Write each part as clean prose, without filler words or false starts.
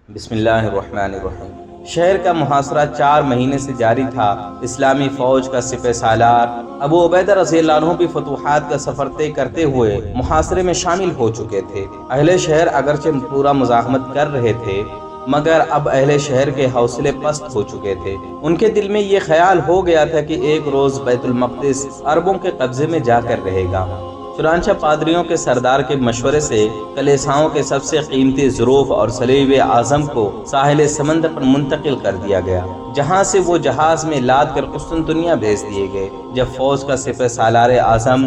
بسم اللہ الرحمن الرحیم۔ شہر کا محاصرہ 4 مہینے سے جاری تھا۔ اسلامی فوج کا سپہ سالار ابو عبیدہ رضی اللہ عنہ بھی فتوحات کا سفر طے کرتے ہوئے محاصرے میں شامل ہو چکے تھے۔ اہل شہر اگرچہ پورا مزاحمت کر رہے تھے مگر اب اہل شہر کے حوصلے پست ہو چکے تھے۔ ان کے دل میں یہ خیال ہو گیا تھا کہ ایک روز بیت المقدس عربوں کے قبضے میں جا کر رہے گا۔ چنانچہ پادریوں کے سردار کے مشورے سے کلیساؤں کے سب سے قیمتی ظروف اور صلیب اعظم کو ساحل سمندر پر منتقل کر دیا گیا، جہاں سے وہ جہاز میں لاد کر قسطنطنیہ بھیج دیے گئے۔ جب فوج کا سپہ سالار اعظم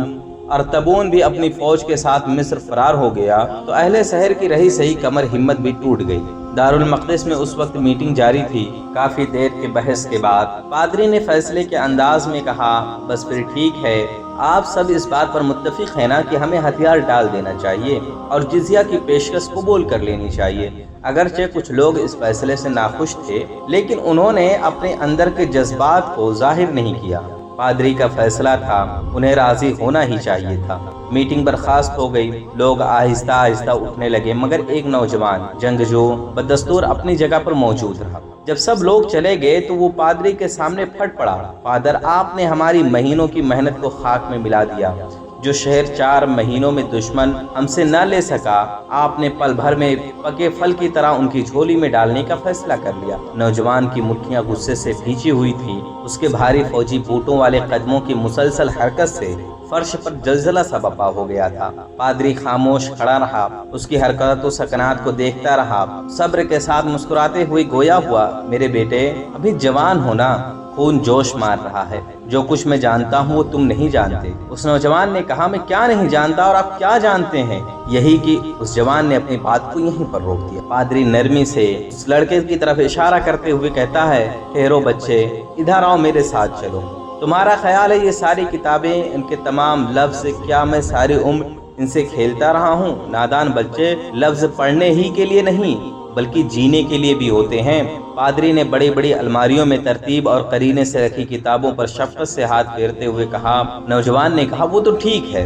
ارطبون بھی اپنی فوج کے ساتھ مصر فرار ہو گیا تو اہل شہر کی رہی سہی کمر ہمت بھی ٹوٹ گئی۔ دارالمقدس میں اس وقت میٹنگ جاری تھی۔ کافی دیر کے بحث کے بعد پادری نے فیصلے کے انداز میں کہا، بس پھر ٹھیک ہے، آپ سب اس بات پر متفق ہیں نا کہ ہمیں ہتھیار ڈال دینا چاہیے اور جزیہ کی پیشکش قبول کر لینی چاہیے۔ اگرچہ کچھ لوگ اس فیصلے سے ناخوش تھے لیکن انہوں نے اپنے اندر کے جذبات کو ظاہر نہیں کیا۔ پادری کا فیصلہ تھا، انہیں راضی ہونا ہی چاہیے تھا۔ میٹنگ برخاست ہو گئی، لوگ آہستہ آہستہ اٹھنے لگے مگر ایک نوجوان جنگجو بدستور اپنی جگہ پر موجود رہا۔ جب سب لوگ چلے گئے تو وہ پادری کے سامنے پھٹ پڑا، فادر آپ نے ہماری مہینوں کی محنت کو خاک میں ملا دیا۔ جو شہر 4 مہینوں میں دشمن ہم سے نہ لے سکا، آپ نے پل بھر میں پکے پھل کی طرح ان کی جھولی میں ڈالنے کا فیصلہ کر لیا۔ نوجوان کی مٹھیاں غصے سے بھیجی ہوئی تھی، اس کے بھاری فوجی بوٹوں والے قدموں کی مسلسل حرکت سے فرش پر زلزلہ سا برپا ہو گیا تھا۔ پادری خاموش کھڑا رہا، اس کی حرکات و سکنات کو دیکھتا رہا، صبر کے ساتھ مسکراتے ہوئے گویا ہوا، میرے بیٹے ابھی جوان ہو نا، خون جوش مار رہا ہے، جو کچھ میں جانتا ہوں وہ تم نہیں جانتے۔ اس نوجوان نے کہا، میں کیا نہیں جانتا اور آپ کیا جانتے ہیں؟ یہی کہ اس جوان نے اپنی بات کو یہیں پر روک دیا۔ پادری نرمی سے اس لڑکے کی طرف اشارہ کرتے ہوئے کہتا ہے، ٹھہرو بچے، ادھر آؤ، میرے ساتھ چلو۔ تمہارا خیال ہے یہ ساری کتابیں، ان کے تمام لفظ، کیا میں ساری عمر ان سے کھیلتا رہا ہوں؟ نادان بچے، لفظ پڑھنے ہی کے لیے نہیں بلکہ جینے کے لیے بھی ہوتے ہیں۔ پادری نے بڑی بڑی الماریوں میں ترتیب اور قرینے سے رکھی کتابوں پر شفقت سے ہاتھ پھیرتے ہوئے کہا۔ نوجوان نے کہا، وہ تو ٹھیک ہے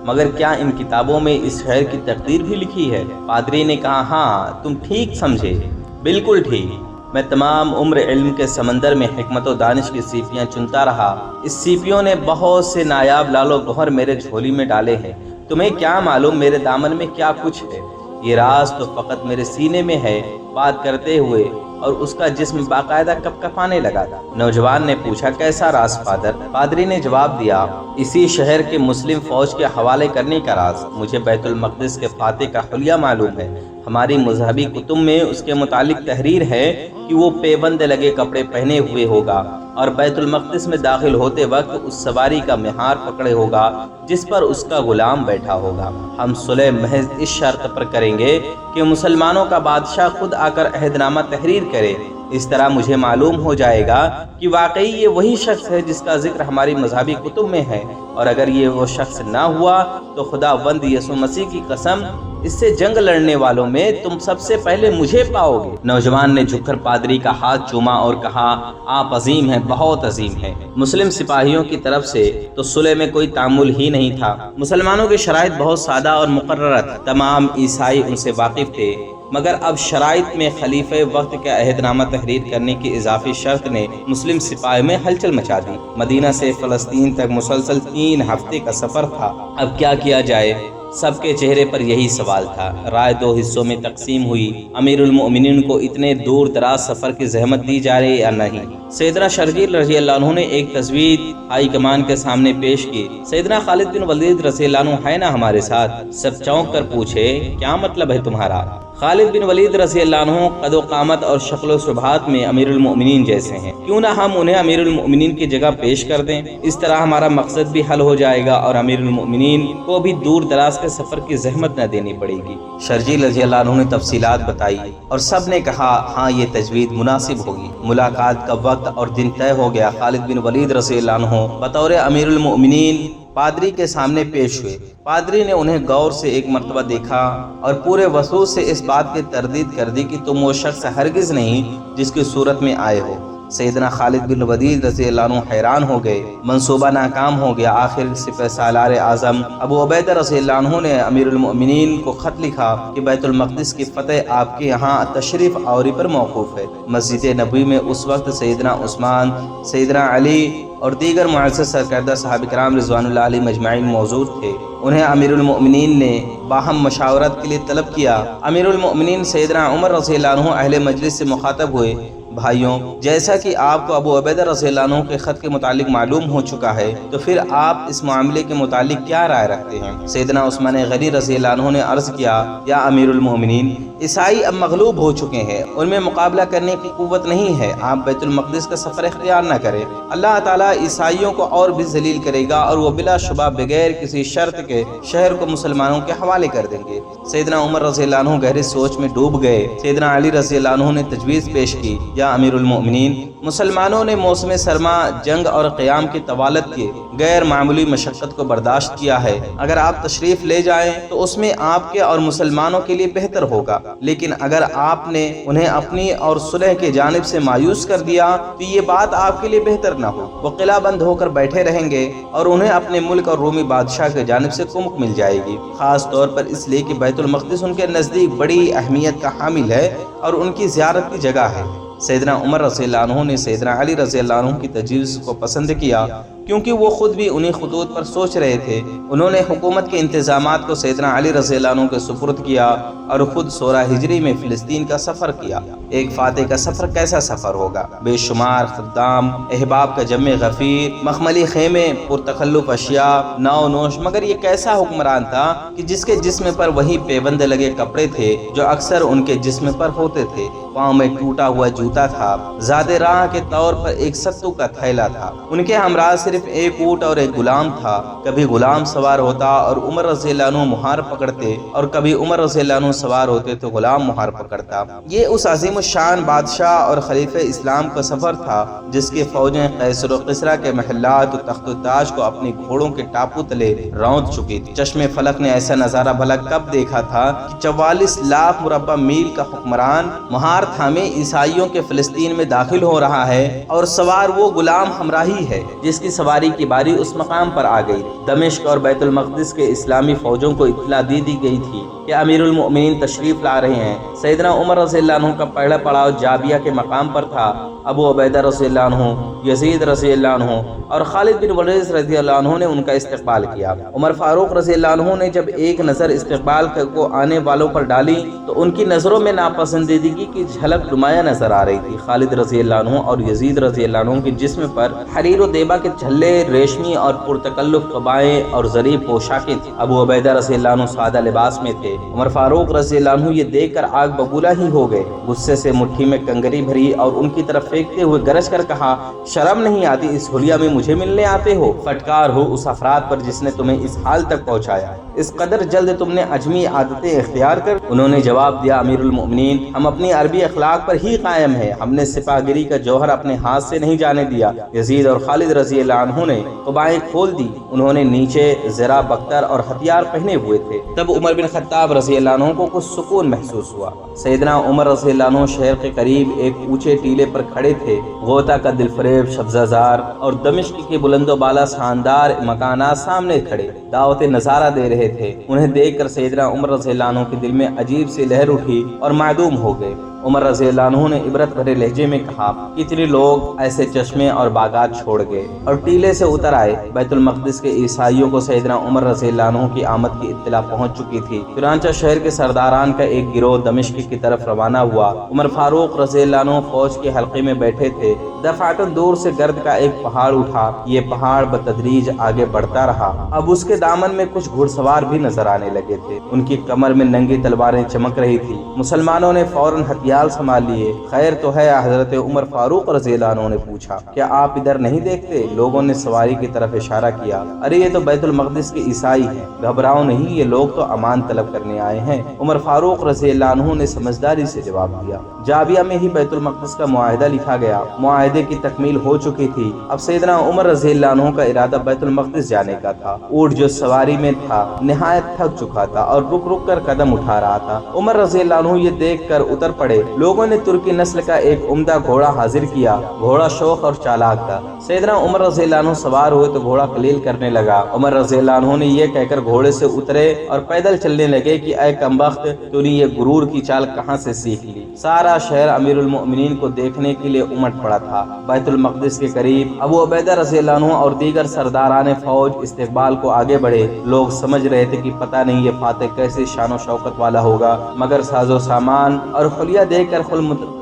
مگر کیا ان کتابوں میں اس شہر کی تقدیر بھی لکھی ہے؟ پادری نے کہا، ہاں تم ٹھیک سمجھے، بالکل ٹھیک۔ میں تمام عمر علم کے سمندر میں حکمت و دانش کی سیپیاں چنتا رہا، اس سیپیوں نے بہت سے نایاب لال و گوہر میرے جھولی میں ڈالے ہیں۔ تمہیں کیا معلوم میرے دامن میں کیا کچھ ہے؟ یہ راز تو فقط میرے سینے میں ہے۔ بات کرتے ہوئے اور اس کا جسم باقاعدہ کپکپانے لگا تھا۔ نوجوان نے پوچھا، کیسا راز فادر؟ پادری نے جواب دیا، اسی شہر کے مسلم فوج کے حوالے کرنے کا راز۔ مجھے بیت المقدس کے فاتح کا حلیہ معلوم ہے۔ ہماری مذہبی کتب میں اس کے متعلق تحریر ہے کہ وہ پیبند لگے کپڑے پہنے ہوئے ہوگا اور بیت المقدس میں داخل ہوتے وقت اس سواری کا مہار پکڑے ہوگا جس پر اس کا غلام بیٹھا ہوگا۔ ہم صلح محض اس شرط پر کریں گے کہ مسلمانوں کا بادشاہ خود آ کر عہد نامہ تحریر کرے۔ اس طرح مجھے معلوم ہو جائے گا کہ واقعی یہ وہی شخص ہے جس کا ذکر ہماری مذہبی کتب میں ہے، اور اگر یہ وہ شخص نہ ہوا تو خدا بند یسوع مسیح کی قسم، اس سے جنگ لڑنے والوں میں تم سب سے پہلے مجھے پاؤ گے۔ نوجوان نے جھک کر پادری کا ہاتھ چوما اور کہا، آپ عظیم ہیں، بہت عظیم ہیں۔ مسلم سپاہیوں کی طرف سے تو صلح میں کوئی تعامل ہی نہیں تھا۔ مسلمانوں کی شرائط بہت سادہ اور مقررہ تھی، تمام عیسائی ان سے واقف تھے، مگر اب شرائط میں خلیفہ وقت کا عہد نامہ تحریر کرنے کی اضافی شرط نے مسلم سپاہیوں میں ہلچل مچا دی۔ مدینہ سے فلسطین تک مسلسل 3 ہفتے کا سفر تھا۔ اب کیا کیا جائے؟ سب کے چہرے پر یہی سوال تھا۔ رائے 2 حصوں میں تقسیم ہوئی، امیر المؤمنین کو اتنے دور دراز سفر کی زحمت دی جا رہی یا نہیں۔ سیدنا شرجیل رضی اللہ عنہ نے ایک تجویز ہائی کمان کے سامنے پیش کی۔ سیدنا خالد بن ولید رضی اللہ عنہ ہے نا ہمارے ساتھ؟ سب چونک کر پوچھے، کیا مطلب ہے تمہارا؟ خالد بن ولید رضی اللہ عنہ قد و قامت اور شکل و شبہات میں امیر المؤمنین جیسے ہیں، کیوں نہ ہم انہیں امیر المؤمنین کی جگہ پیش کر دیں؟ اس طرح ہمارا مقصد بھی حل ہو جائے گا اور امیر المؤمنین کو بھی دور دراز کے سفر کی زحمت نہ دینی پڑے گی۔ شرجیل رضی اللہ عنہ نے تفصیلات بتائی اور سب نے کہا، ہاں یہ تجویز مناسب ہوگی۔ ملاقات کا وقت اور دن طے ہو گیا۔ خالد بن ولید رضی اللہ عنہ بطور امیر المؤمنین پادری کے سامنے پیش ہوئے۔ پادری نے انہیں غور سے ایک مرتبہ دیکھا اور پورے وضوح سے اس بات کی تردید کر دی کہ تم وہ شخص ہرگز نہیں جس کی صورت میں آئے ہو۔ सैयदना खालिद बिन वलीद रज़ी अल्लाह अन्हु हैरान हो गए, मंसूबा नाकाम हो गया। आखिर सिपह सालार आज़म अबू उबैदा रज़ी अल्लाह अन्हु ने अमीरुल मोमिनीन को खत लिखा कि बैतुल मक़दिस की फतह आपके यहाँ तशरीफ़ आवरी पर मौक़ूफ़ है। मस्जिद नबवी में उस वक्त सैयदना उस्मान, सैयदना अली और दीगर मुअज़्ज़ज़ सरकर्दा सहाबा किराम रिज़वानुल्लाह अलैहिम अजमाइन मौजूद थे। उन्हें अमीरुल मोमिनीन ने बाहम मशावरत के लिए तलब किया। अमीरुल मोमिनीन सैयदना उमर रज़ी अल्लाह अन्हु अहले मजलिस से मुखातब हुए, भाइयों, जैसा कि आपको अबू उबैदा रज़ी अल्लाह अन्हु के ख़त के मुतालिक मालूम हो चुका है, तो फिर आप इस मामले के मुतालिक क्या राय रखते हैं? सैयदना उस्मान गनी रज़ी अल्लाह अन्हु ने अर्ज़ किया, या अमीरुल मोमिनीन, ईसाई अब मगलूब हो चुके हैं, उनमें मुकाबला करने की कुव्वत नहीं है। आप बैतुल मक़दिस का सफ़र इख्तियार न करें। अल्लाह ताला ईसाइयों को और भी ज़लील करेगा और वो बिलाशुबा बगैर किसी शर्त के शहर को मुसलमानों के हवाले कर देंगे। सैयदना उमर रज़ी अल्लाह अन्हु गहरी सोच में डूब गए। सैयदना अली रज़ी अल्लाह अन्हु ने तजवीज़ पेश की, या अमीरुल मोमिनीन, मुसलमानों ने मौसम सरमा, जंग और क़याम की तवालत के गैर मामूली मशक्क़त को बर्दाश्त किया है। अगर आप तशरीफ़ ले जाएं तो उसमें आपके और मुसलमानों के लिए बेहतर होगा, लेकिन अगर आपने उन्हें अपनी और सुलह के जानिब से मायूस कर दिया तो ये बात आपके लिए बेहतर न हो। वो किला बंद होकर बैठे रहेंगे और उन्हें अपने मुल्क और रूमी बादशाह के जानिब से कुमक मिल जाएगी, ख़ास तौर पर इसलिए कि बैतुल मक़दिस उनके नज़दीक बड़ी अहमियत का हामिल है और उनकी ज़ियारत की जगह है। सैयदना उमर रज़ी अल्लाह अन्हु ने सैयदना अली रज़ी अल्लाह अन्हु की तजवीज़ को पसंद किया, क्योंकि वो खुद भी उन्हीं खुतूत पर सोच रहे थे। उन्होंने हुकूमत के इंतज़ामात को सैयदना अली रज़ी अल्लाह अन्हु के सुपुर्द किया और खुद 16 हिजरी में फ़िलिस्तीन का सफ़र किया। एक फ़ातिह का सफ़र कैसा सफ़र होगा? बेशुमार ख़ुद्दाम, अहबाब का जम्मे गफ़ीर, मखमली खेमे, पुरतखल्लुफ़ अशिया, नाव नोश, मगर ये कैसा हुक्मरान था कि जिसके जिस्म पर वही पेबंद लगे कपड़े थे जो अक्सर उनके जिस्म पर होते थे। पाँव में टूटा हुआ जूता था। ज़ादे राह के तौर पर एक सत्तू का थैला था। उनके हमरा सिर्फ एक ऊँट और एक गुलाम था। कभी गुलाम सवार होता और उमर रज़ी अल्लाह अन्हु मुहार पकड़ते, और कभी उमर रज़ी अल्लाह अन्हु सवार होते तो गुलाम मुहार पकड़ता। ये उस अज़ीम शान बादशाह और खलीफे इस्लाम का सफ़र था जिसकी फ़ौजें कैसर व किस्रा के महलात और तख्त ताज को अपनी घोड़ों के टापू तले रौंद चुकी थी। चश्मे फलक ने ऐसा नज़ारा भला कब देखा था कि 44 लाख मुरब्बा मील का हुक्मरान मुहार थामे ईसाइयों के फ़िलिस्तीन में दाखिल हो रहा है और सवार वो गुलाम हमराही है जिसकी सवारी की बारी उस मकाम पर आ गई। दमिश्क और बैतुल मक़दिस के इस्लामी फ़ौजों को इत्तला दी गई थी कि अमीरुल मोमिनीन तशरीफ़ ला रहे हैं। सैयदना उमर रज़ी अल्लाह अन्हु का पहला पड़ाव जाबिया के मकाम पर था। अबू उबैदा रज़ी अल्लाह अन्हु, यज़ीद रज़ी अल्लाह अन्हु और खालिद बिन वलीद रज़ी अल्लाह अन्हु ने उनका इस्तकबाल किया। उमर फारूक रज़ी अल्लाह अन्हु ने जब एक नज़र इस्तकबाल को आने वालों पर डाली तो उनकी नज़रों में नापसंदीदगी की झलक नुमाया नजर आ रही थी। खालिद रज़ी अल्लाह अन्हु और यज़ीद रज़ी अल्लाह अन्हु के जिस्म पर हरीर व देबा के छल्ले, रेशमी और पुरतकल्लुफ़ क़बाएँ और ज़री पोशाकें थी। अबू उबैदा रज़ी अल्लाह अन्हु सादा लिबास में थे। उमर फारूक रज़ी अल्लाह अन्हु ये देखकर आग बबूला ही हो गए। गुस्से से मुट्ठी में कंगरी भरी और उनकी तरफ फेंकते हुए गरज कर कहा, शर्म नहीं आती इस हुलिया में मुझे मिलने आते हो? फटकार हो उस अफराद पर जिसने तुम्हें इस हाल तक पहुँचाया। इस कदर जल्द तुमने अजमी आदतें इख्तियार कर। उन्होंने जवाब दिया, अमीरुल मोमिनीन, हम अपनी अरबी अखलाक पर ही कायम है। हमने सिपाहगिरी का जौहर अपने हाथ से नहीं जाने दिया। यजीद और खालिद रज़ी अल्लाह अन्हु ने क़बाएँ खोल दी। उन्होंने नीचे ज़रा बख्तर और हथियार पहने हुए थे। तब उमर बिन खत्ताब रज़ी अल्लाह अन्हु को कुछ सुकून महसूस हुआ। सैयदना उमर रज़ी अल्लाह अन्हु शहर के करीब एक ऊंचे टीले पर खड़े थे। गोता का दिलफरेब शब्ज़ाजार और दमिश्क के बुलंदो बाला शानदार मकानात सामने खड़े दावत नज़ारा दे रहे थे। उन्हें देखकर सैयदना उमर रज़ी अल्लाह अन्हु के दिल में अजीब सी लहर उठी और मादूम हो गए। उमर रज़ी अल्लाह अन्हु ने इबरत भरे लहजे में कहा, कितने लोग ऐसे चश्मे और बागात छोड़ गए और टीले से उतर आए। बैतुल मक़दिस के ईसाइयों को सैयदना उमर रज़ी अल्लाह अन्हु की आमद की इत्तला पहुंच चुकी थी। चुनांचे शहर के सरदारान का एक गिरोह दमिश्क की तरफ रवाना हुआ। उमर फारूक रज़ी अल्लाह अन्हु फौज के हल्के में बैठे थे। दफ़ातन दूर से गर्द का एक पहाड़ उठा। ये पहाड़ बतदरीज आगे बढ़ता रहा। अब उसके दामन में कुछ घुड़सवार भी नजर आने लगे थे। उनकी कमर में नंगी तलवारें चमक रही थी। मुसलमानों ने फौरन हथियार संभाल लिए। खैर तो है? हजरत उमर फारूक रज़ी अल्लाह अन्हु ने पूछा, क्या आप इधर नहीं देखते? लोगों ने सवारी की तरफ इशारा किया। अरे ये तो बैतुल मक़दिस के ईसाई हैं, घबराओ नहीं, ये लोग तो अमान तलब करने आए हैं। उमर फारूक रज़ी अल्लाह अन्हु ने समझदारी से जवाब दिया। जाबिया में ही बैतुल मक़दिस का मुआहिदा लिखा गया। मुआहिदे की तकमील हो चुकी थी। अब सैयदना उमर रज़ी अल्लाह अन्हु का इरादा बैतुल मक़दिस जाने का था। ऊँट जो सवारी में था निहायत थक चुका था और रुक रुक कर कदम उठा रहा था। उमर रज़ी अल्लाह अन्हु ये देख कर उतर पड़े लोगों ने तुर्की नस्ल का एक उम्दा घोड़ा हाजिर किया। घोड़ा शौक और चालाक था। सैयदना उमर रज़ियल्लाहु अन्हु सवार हुए तो घोड़ा कलील करने लगा। उमर रज़ियल्लाहु अन्हु ने ये कहकर घोड़े से उतरे और पैदल चलने लगे कि ऐ कमबख्त, तूने ये गुरूर की चाल कहाँ से सीख ली। सारा शहर अमीरुल मोमिनीन को देखने के लिए उमड़ पड़ा था। बैतुल मक़दिस के करीब अबू उबैदा रज़ियल्लाहु अन्हु और दीगर सरदारान फौज इस्तकबाल को आगे बढ़े। लोग समझ रहे थे कि पता नहीं ये फातेह कैसी शानो शौकत वाला होगा, मगर साजो सामान और खुलिया देखकर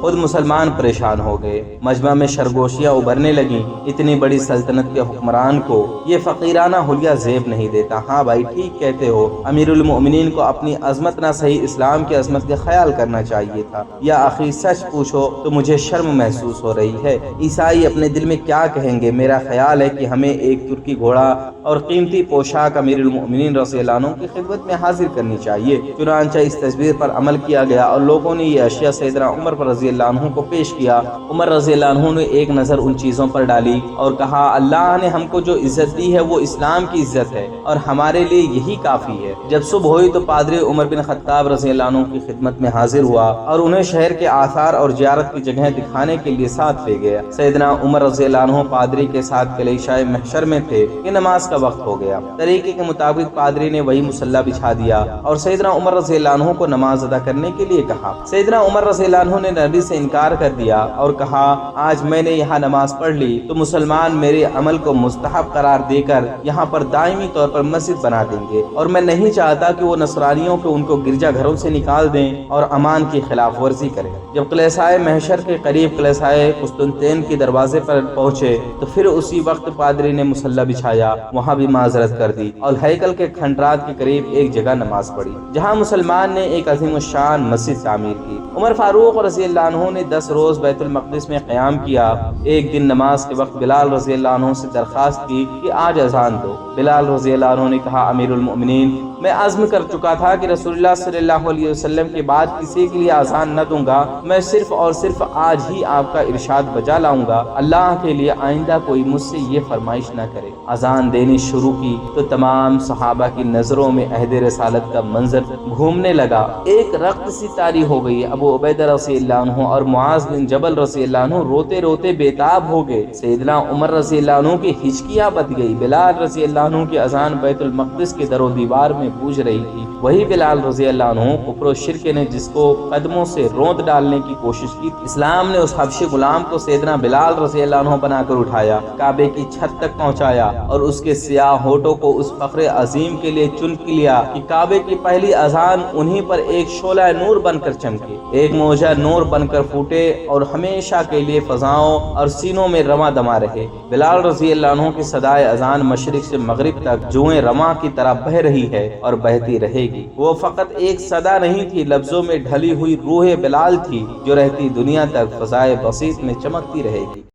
खुद मुसलमान परेशान हो गए। मजमा में शरगोशियां उभरने लगी। इतनी बड़ी सल्तनत के हुक्मरान को ये फकीराना हुलिया जेब नहीं देता। हाँ भाई, ठीक कहते हो, अमीरुल मोमिनीन को अपनी अजमत ना सही इस्लाम की अजमत का ख्याल करना चाहिए था। या आखिर सच पूछो तो मुझे शर्म महसूस हो रही है। ईसाई अपने दिल में क्या कहेंगे। मेरा ख्याल है कि हमें एक तुर्की घोड़ा और कीमती पोशाक अमीरुल मोमिनीन रज़ियल्लाहु अन्हु की खिदमत में हाजिर करनी चाहिए। चुनांचे इस तस्वीर पर अमल किया गया और लोगों ने ये अशिया सैयदना उमर रज़ियल्लाहु अन्हु को पेश किया। उमर रज़ियल्लाहु अन्हु ने एक नज़र उन चीज़ों पर डाली और कहा, अल्लाह ने हमको जो इज्जत दी है वो इस्लाम की इज्जत है और हमारे लिए यही काफ़ी है। जब सुबह हुई तो पादरी उमर बिन खत्ताब रज़ियल्लाहु अन्हु की खिदमत में हाजिर हुआ और उन्हें शहर के आसार और ज़ियारत की जगह दिखाने के लिए साथ ले गया। सैयदना उमर रज़ियल्लाहु अन्हु पादरी के साथ कलीशाए महशर में थे कि नमाज का वक्त हो गया। तरीके के मुताबिक पादरी ने वही मुसल्ला बिछा दिया और सैयदना उमर रज़ियल्लाहु अन्हु को नमाज अदा करने के लिए कहा। सैयदना उमर रज़ियल्लाहु अन्हु ने नबी से इनकार कर दिया और कहा, आज मैंने यहाँ नमाज पढ़ ली तो मुसलमान मेरे अमल को मुस्तहब करार देकर यहाँ पर दायमी तौर पर मस्जिद बना देंगे और मैं नहीं चाहता कि वो नसरानियों को उनको गिरजा घरों से निकाल दें और अमान की खिलाफ वर्जी करें। जब कलीसाए महशर के करीब कलीसाए कुस्तुनतैन के दरवाजे पर पहुंचे तो फिर उसी वक्त पादरी ने मुसल्ला बिछाया, वहाँ भी माजरत कर दी और हैकल के खंडरात के करीब एक जगह नमाज पढ़ी जहाँ मुसलमान ने एक अजीम शान मस्जिद तामीर की। उमर फारूक रज़ियल्लाहु अन्हु ने 10 रोज बैतुल मक़दिस में क़याम किया। एक दिन नमाज के वक्त बिलाल रज़ियल्लाहु अन्हु से दरख्वास्त की कि आज अजान दो। बिलाल रज़ियल्लाहु अन्हु ने कहा, अमीरुल मोमिनीन, मैं अज़्म कर चुका था कि रसूलुल्लाह सल्लल्लाहु अलैहि वसल्लम के बाद किसी के लिए अजान न दूंगा। मैं सिर्फ और सिर्फ आज ही आपका इरशाद बजा लाऊंगा। अल्लाह के लिए आइंदा कोई मुझसे ये फरमाइश न करे। अजान देनी शुरू की तो तमाम सहाबा की नजरों में अहद रसालत का मंजर घूमने लगा। एक रक्त सी तारी हो गई। अबू उबैदा रज़ियल्लाहु अन्हु और मुआज़ बिन जबल रज़ियल्लाहु अन्हु रोते रोते बेताब हो गए। सैयदना उमर रज़ियल्लाहु अन्हु की हिचकियां बच गई। बिलाल रज़ियल्लाहु अन्हु की अजान बैतुल मक़दिस के दरो दीवार में गूंज रही थी। वही बिलाल रज़ियल्लाहु अन्हु कुफ्र और शिर्क ने जिसको कदमों से रोंद डालने की कोशिश की। इस्लाम ने उस हबशी गुलाम को सैयदना बिलाल रज़ियल्लाहु अन्हु बनाकर उठाया, काबे की छत तक पहुंचाया और उसके सियाह होठों को उस फख्र अजीम के लिए चुन लिया कि काबे की पहली अजान उन्हीं पर एक शोला नूर बनकर चमके, एक मौजा नूर बनकर फूटे और हमेशा के लिए फजाओं और सीनों में रमा दमा रहे। बिलाल रज़ियल्लाहु अन्हु की सदाए अजान मशरिक से मगरिब तक जुए रमा की तरह बह रही है और बहती रहेगी। वो फकत एक सदा नहीं थी, लफ्जों में ढली हुई रूह बिलाल थी जो रहती दुनिया तक फजाए बसीत में चमकती रहेगी।